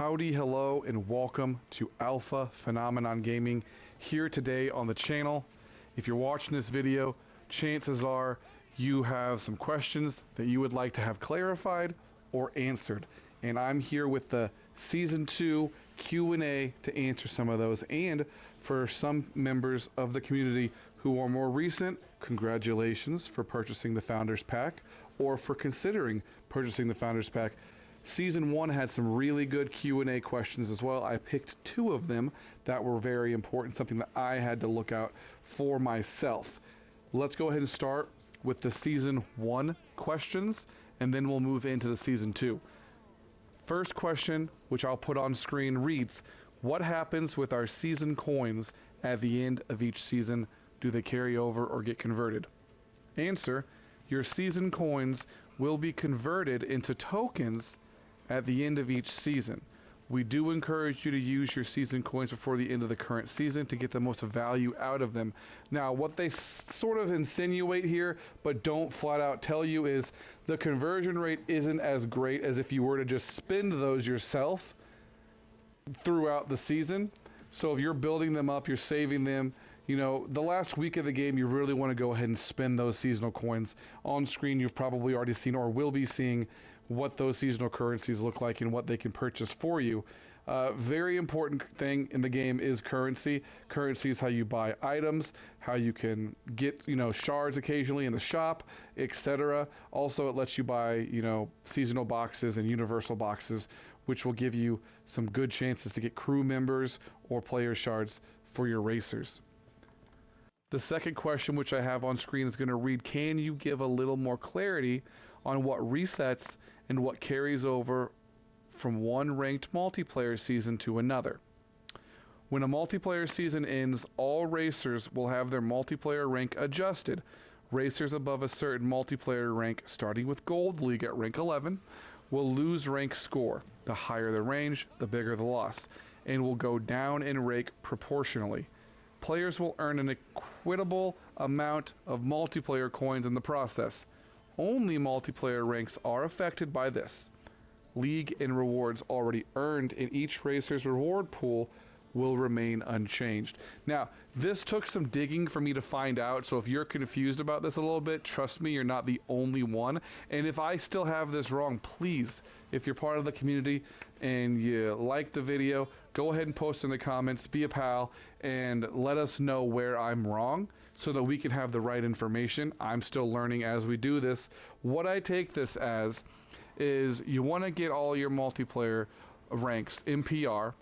Howdy, hello, and welcome to Alpha Phenomenon Gaming here today on the channel. If you're watching this video, chances are you have some questions that you would like to have clarified or answered. And I'm here with the Season 2 Q&A to answer some of those. And for some members of the community who are more recent, congratulations for purchasing the Founders Pack or for considering purchasing the Founders Pack. Season 1 had some really good Q&A questions as well. I picked 2 of them that were very important, something that I had to look out for myself. Let's go ahead and start with the Season 1 questions, and then we'll move into the Season 2. First question, which I'll put on screen, reads, what happens with our season coins at the end of each season? Do they carry over or get converted? Answer, your season coins will be converted into tokens at the end of each season. We do encourage you to use your season coins before the end of the current season to get the most value out of them. Now, what they sort of insinuate here, but don't flat out tell you, is the conversion rate isn't as great as if you were to just spend those yourself throughout the season. So if you're building them up, you're saving them, you know, the last week of the game, you really want to go ahead and spend those seasonal coins. On screen, you've probably already seen or will be seeing what those seasonal currencies look like and what they can purchase for you. Very important thing in the game is currency. Currency is how you buy items, how you can get, you know, shards occasionally in the shop, etc. Also, it lets you buy, you know, seasonal boxes and universal boxes, which will give you some good chances to get crew members or player shards for your racers. The second question, which I have on screen, is going to read, can you give a little more clarity on what resets and what carries over from one ranked multiplayer season to another? When a multiplayer season ends, all racers will have their multiplayer rank adjusted. Racers above a certain multiplayer rank, starting with Gold League at rank 11, will lose rank score. The higher the range, the bigger the loss, and will go down in rank proportionally. Players will earn an equitable amount of multiplayer coins in the process. Only multiplayer ranks are affected by this. League and rewards already earned in each racer's reward pool will remain unchanged. Now, this took some digging for me to find out, so if you're confused about this a little bit, trust me, you're not the only one. And if I still have this wrong, please, if you're part of the community and you like the video, go ahead and post in the comments, be a pal, and let us know where I'm wrong so that we can have the right information. I'm still learning as we do this. What I take this as is you want to get all your multiplayer ranks MPR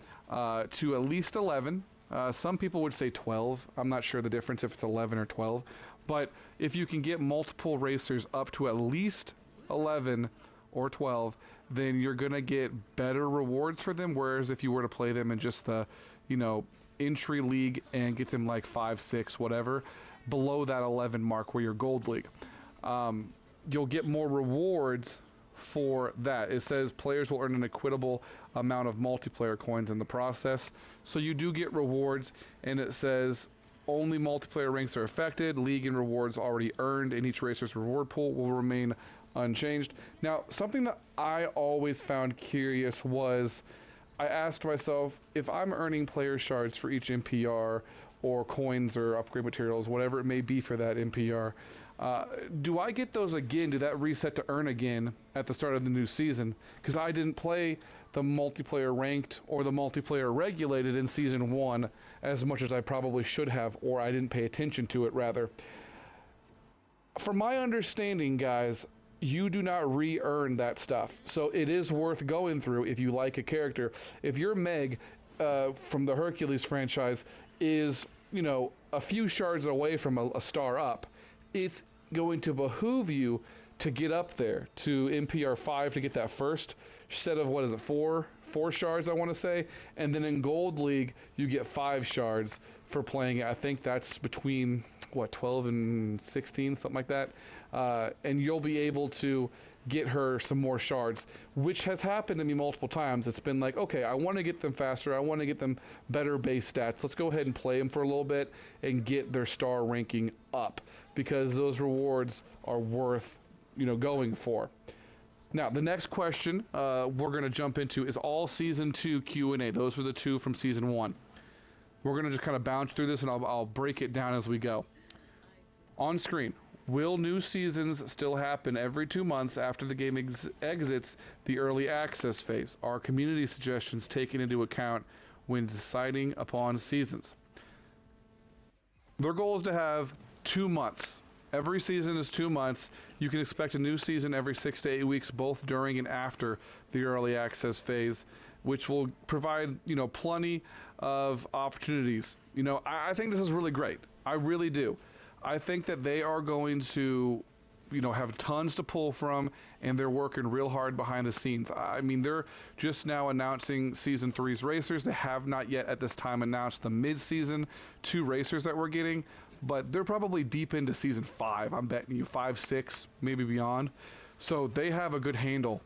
to at least 11. Some people would say 12. I'm not sure the difference if it's 11 or 12. But if you can get multiple racers up to at least 11 or 12, then you're going to get better rewards for them. Whereas if you were to play them in just the, you know, entry league and get them like 5, 6, whatever, below that 11 mark where you're Gold League, you'll get more rewards for that. It says players will earn an equitable amount of multiplayer coins in the process. So you do get rewards, and it says only multiplayer ranks are affected. League and rewards already earned in each racer's reward pool will remain unchanged. Now, something that I always found curious was I asked myself, if I'm earning player shards for each NPR or coins or upgrade materials, whatever it may be for that NPR, do I get those again? Do that reset to earn again at the start of the new season? Because I didn't play the multiplayer ranked or the multiplayer regulated in Season 1 as much as I probably should have, or I didn't pay attention to it, rather. From my understanding, guys, you do not re-earn that stuff. So it is worth going through if you like a character. If your Meg from the Hercules franchise is, you know, a few shards away from a star up, it's going to behoove you to get up there to NPR 5 to get that first set of, what is it, four shards, I want to say. And then in Gold League, you get 5 shards for playing it. I think that's between, what, 12 and 16, something like that. And you'll be able to get her some more shards, which has happened to me multiple times. It's been like, okay, I want to get them faster. I want to get them better base stats. Let's go ahead and play them for a little bit and get their star ranking up, because those rewards are worth, you know, going for. Now, the next question we're going to jump into is all Season 2 Q&A. Those were the two from Season 1. We're going to just kind of bounce through this, and I'll break it down as we go. On screen, will new seasons still happen every 2 months after the game exits the early access phase? Are community suggestions taken into account when deciding upon seasons? Their goal is to have 2 months. Every season is 2 months. You can expect a new season every 6 to 8 weeks, both during and after the early access phase, which will provide, plenty of opportunities. I think this is really great. I really do. I think that they are going to, have tons to pull from, and they're working real hard behind the scenes. I mean, they're just now announcing Season 3's racers. They have not yet at this time announced the mid-season 2 racers that we're getting, but they're probably deep into Season 5. I'm betting you 5, 6, maybe beyond. So they have a good handle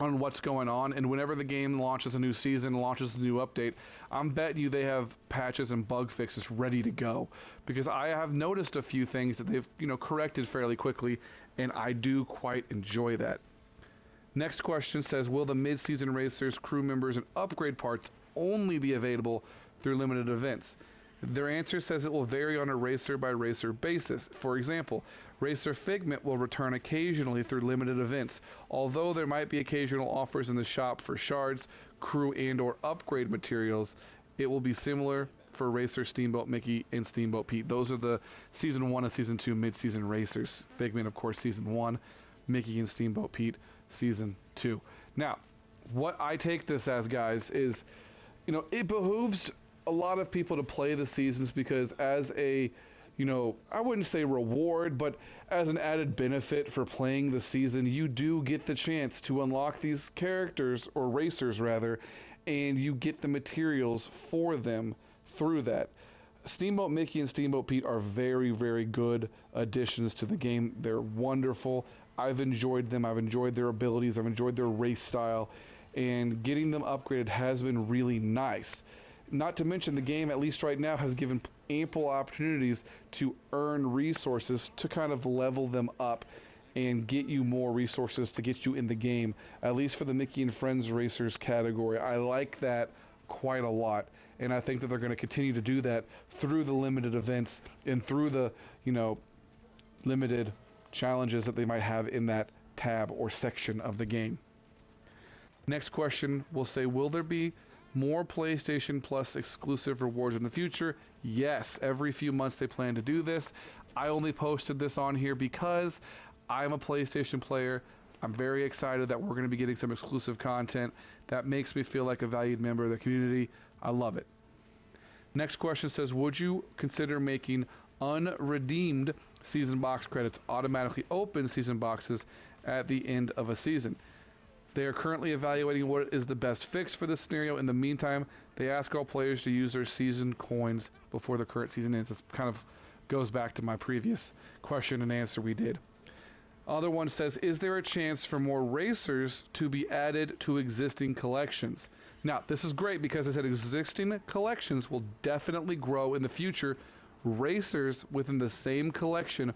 on what's going on, and whenever the game launches a new season, launches a new update, I'm betting you they have patches and bug fixes ready to go, because I have noticed a few things that they've corrected fairly quickly, and I do quite enjoy that. Next question says, will the mid-season racers, crew members, and upgrade parts only be available through limited events? Their answer says it will vary on a racer-by-racer basis. For example, Racer Figment will return occasionally through limited events, although there might be occasional offers in the shop for shards, crew, and/or upgrade materials. It will be similar for Racer Steamboat Mickey and Steamboat Pete. Those are the Season 1 and Season 2 mid-season racers. Figment, of course, Season 1. Mickey and Steamboat Pete, Season 2. Now, what I take this as, guys, is, it behooves a lot of people to play the seasons, because as a, I wouldn't say reward, but as an added benefit for playing the season, you do get the chance to unlock these characters, or racers rather, and you get the materials for them through that. Steamboat Mickey and Steamboat Pete are very, very good additions to the game. They're wonderful. I've enjoyed them. I've enjoyed their abilities. I've enjoyed their race style, and getting them upgraded has been really nice. Not to mention, the game, at least right now, has given ample opportunities to earn resources to kind of level them up and get you more resources to get you in the game, at least for the Mickey and Friends Racers category. I like that quite a lot, and I think that they're going to continue to do that through the limited events and through the, limited challenges that they might have in that tab or section of the game. Next question will say, will there be more PlayStation Plus exclusive rewards in the future? Yes, every few months they plan to do this. I only posted this on here because I'm a PlayStation player. I'm very excited that we're going to be getting some exclusive content. That makes me feel like a valued member of the community. I love it. Next question says, would you consider making unredeemed season box credits automatically open season boxes at the end of a season? They are currently evaluating what is the best fix for this scenario. In the meantime, they ask all players to use their season coins before the current season ends. This kind of goes back to my previous question and answer we did. Other one says, is there a chance for more racers to be added to existing collections? Now, this is great because I said existing collections will definitely grow in the future. Racers within the same collection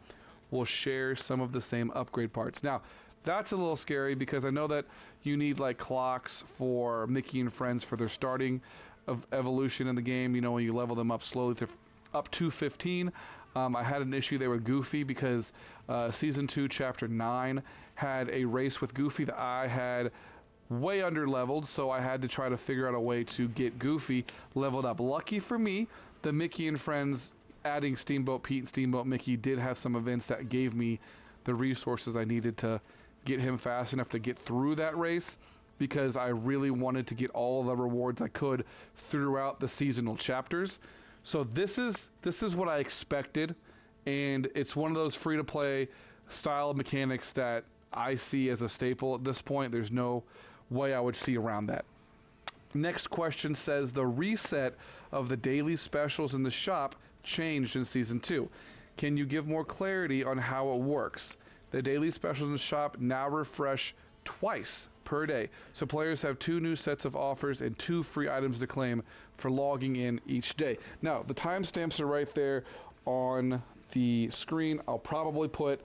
will share some of the same upgrade parts. Now, that's a little scary because I know that you need like clocks for Mickey and Friends for their starting of evolution in the game, when you level them up slowly to up to 15. I had an issue there with Goofy because Season 2 Chapter 9 had a race with Goofy that I had way under leveled, so I had to try to figure out a way to get Goofy leveled up. Lucky for me, the Mickey and Friends adding Steamboat Pete and Steamboat Mickey did have some events that gave me the resources I needed to get him fast enough to get through that race, because I really wanted to get all the rewards I could throughout the seasonal chapters. So this is what I expected, and it's one of those free-to-play style mechanics that I see as a staple at this point. There's no way I would see around that. Next question says, the reset of the daily specials in the shop changed in Season 2. Can you give more clarity on how it works? The daily specials in the shop now refresh twice per day, so players have 2 new sets of offers and 2 free items to claim for logging in each day. Now, the timestamps are right there on the screen. I'll probably put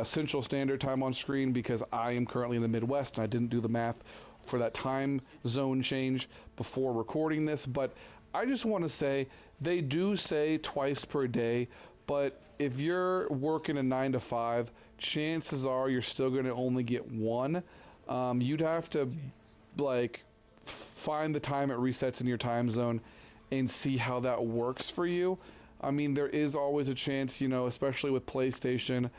Central Standard Time on screen because I am currently in the Midwest and I didn't do the math for that time zone change before recording this. But I just want to say they do say twice per day, but if you're working a 9 to 5, chances are you're still going to only get one. You'd have to like find the time it resets in your time zone and see how that works for you. I mean, there is always a chance, you know, especially with PlayStation,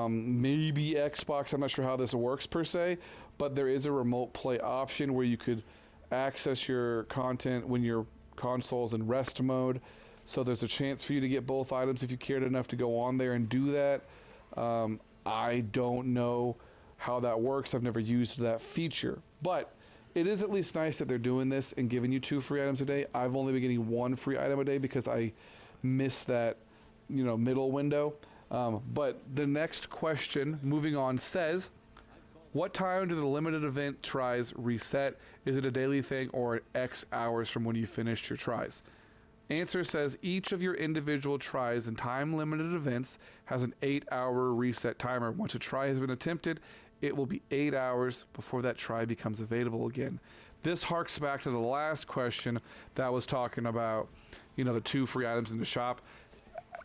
maybe Xbox. I'm not sure how this works per se, but there is a remote play option where you could access your content when your console's in rest mode. So there's a chance for you to get both items if you cared enough to go on there and do that. I don't know how that works. I've never used that feature, but it is at least nice that they're doing this and giving you 2 free items a day. I've only been getting 1 free item a day because I miss that, you know, middle window. But the next question, moving on, says, what time do the limited event tries reset? Is it a daily thing or X hours from when you finished your tries? Answer says each of your individual tries and time-limited events has an 8-hour reset timer. Once a try has been attempted, it will be 8 hours before that try becomes available again. This harks back to the last question that was talking about, you know, the 2 free items in the shop.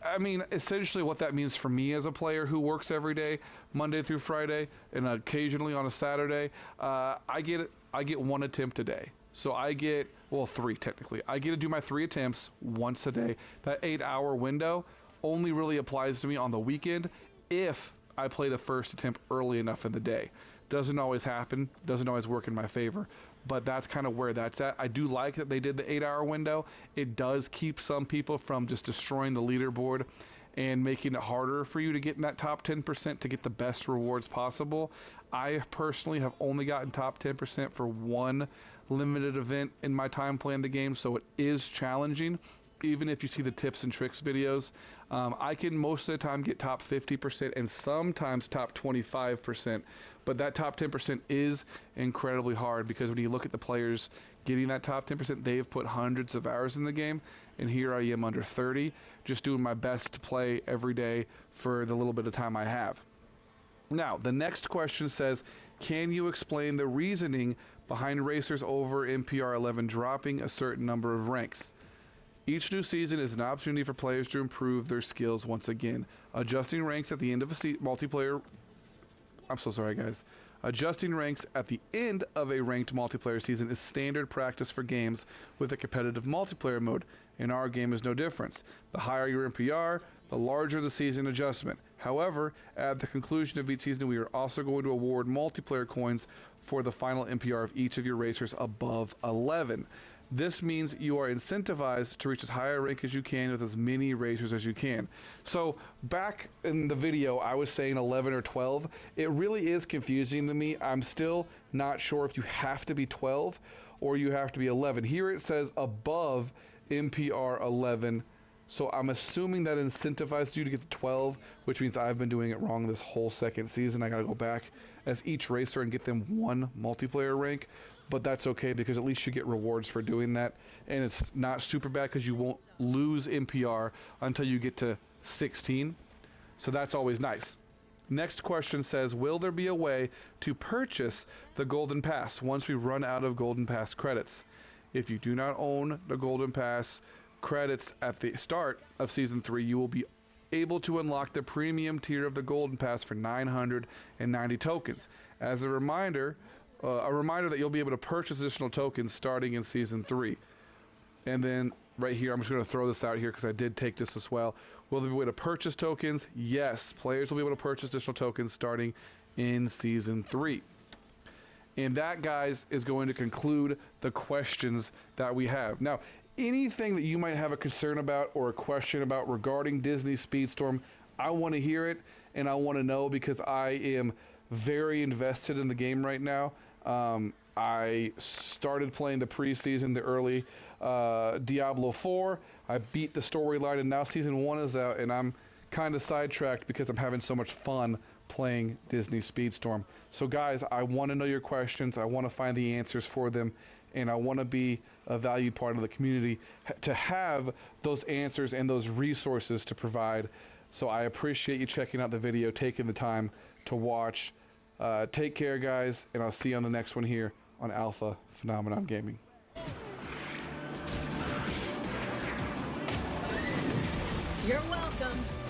I mean, essentially what that means for me as a player who works every day, Monday through Friday, and occasionally on a Saturday, I get 1 attempt a day. So I get, well, 3 technically. I get to do my 3 attempts once a day. That 8-hour window only really applies to me on the weekend if I play the first attempt early enough in the day. Doesn't always happen, doesn't always work in my favor, but that's kind of where that's at. I do like that they did the 8-hour window. It does keep some people from just destroying the leaderboard and making it harder for you to get in that top 10% to get the best rewards possible. I personally have only gotten top 10% for 1 limited event in my time playing the game, so it is challenging. Even if you see the tips and tricks videos, I can most of the time get top 50% and sometimes top 25%, but that top 10% is incredibly hard because when you look at the players getting that top 10%, they've put hundreds of hours in the game, and here I am under 30, just doing my best to play every day for the little bit of time I have. Now, the next question says, can you explain the reasoning behind racers over MPR 11 dropping a certain number of ranks? Each new season is an opportunity for players to improve their skills once again. Adjusting ranks at the end of a multiplayer... I'm so sorry, guys. Adjusting ranks at the end of a ranked multiplayer season is standard practice for games with a competitive multiplayer mode. In our game is no difference. The higher your MPR, the larger the season adjustment. However, at the conclusion of each season, we are also going to award multiplayer coins for the final MPR of each of your racers above 11. This means you are incentivized to reach as high a rank as you can with as many racers as you can. So back in the video, I was saying 11 or 12. It really is confusing to me. I'm still not sure if you have to be 12 or you have to be 11. Here it says above MPR 11. So I'm assuming that incentivizes you to get to 12, which means I've been doing it wrong this whole second season. I got to go back as each racer and get them 1 multiplayer rank. But that's okay because at least you get rewards for doing that, and it's not super bad because you won't lose MPR until you get to 16, so that's always nice. Next question says, will there be a way to purchase the Golden Pass once we run out of Golden Pass credits? If you do not own the Golden Pass credits at the start of Season 3, you will be able to unlock the premium tier of the Golden Pass for 990 tokens. As a reminder that you'll be able to purchase additional tokens starting in Season 3. And then right here, I'm just going to throw this out here because I did take this as well. Will there be a way to purchase tokens? Yes, players will be able to purchase additional tokens starting in Season 3. And that, guys, is going to conclude the questions that we have. Now, anything that you might have a concern about or a question about regarding Disney Speedstorm, I want to hear it and I want to know because I am very invested in the game right now. I started playing the preseason, the early Diablo 4. I beat the storyline, and now Season 1 is out, and I'm kind of sidetracked because I'm having so much fun playing Disney Speedstorm. So, guys, I want to know your questions. I want to find the answers for them, and I want to be a valued part of the community to have those answers and those resources to provide So I appreciate you checking out the video, taking the time to watch. Take care, guys, and I'll see you on the next one here on Alpha Phenomenon Gaming. You're welcome.